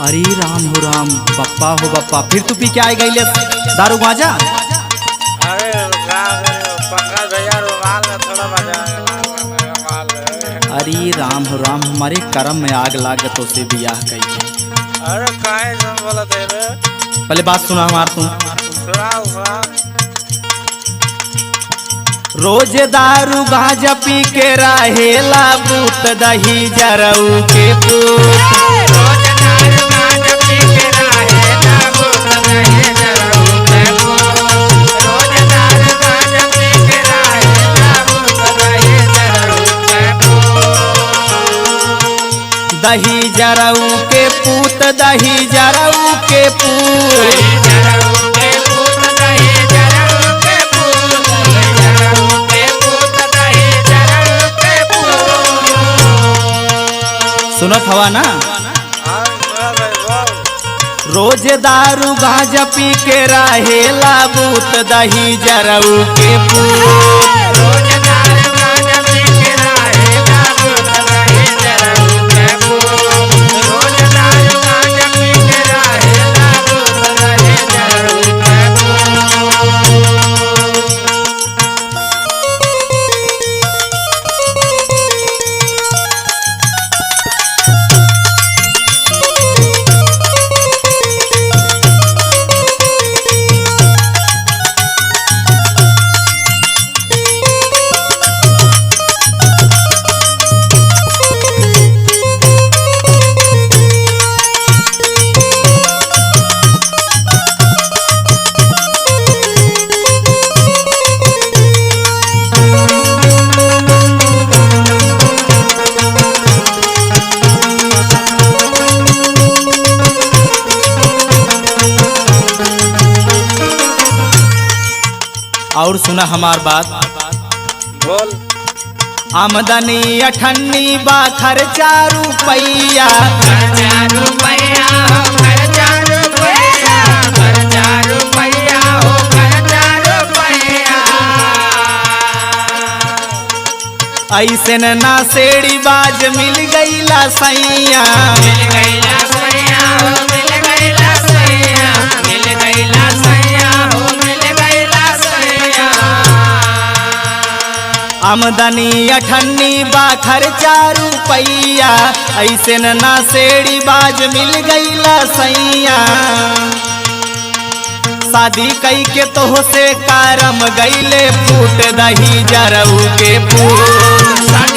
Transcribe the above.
अरे राम हो राम, बप्पा हो बप्पा, फिर तू पी के आए गई दारू गांजा? अरे पंकज भैया रुमाल में थोड़ा बजा अरे राम हो राम, हमारे कर्म में आग लाग तो से बियाह कही। अरे काहे तुम बोला थे रे? पहले बात सुना हमार तू। सुना रोज दारू गांजा पी के रहेला बूत दही जरऊ के पूत। रोज दारू गांजा पी के रहेला बूत दही जरऊ के पूत। रोज दारू गांजा पी के रहेला बूत दही जरऊ के पूत। दही जरऊ के पूत, दही जरऊ के पूत। सुनत हवा ना? रोज दारू गांजा पी के रहेला बूत दही जरऊ के पूत। रोज दारू गांजा पी के रहेला बूत दही जरऊ के पूत। रोज दारू गांजा पी के रहेला बूत दही जरऊ के पूत। और सुना हमार बात। बोल। आमदनी अठन्नी बा खर्चा रुपैया। खर्चा रुपैया हो खर्चा रुपैया, खर्चा रुपैया हो खर्चा रुपैया। ऐसे ना सेड़ी बाज मिल गईला सैया। मिल गईला सैया हो मिल गईला सैया, मिल गईला सैया हो मिल गईला सैया। आमदनी अठन्नी बा खर्चा रुपैया, ऐसे ना सेड़ी बाज मिल गईला सैया। शादी कई के तो से कारम गईले फूट दही जरऊ के फूट।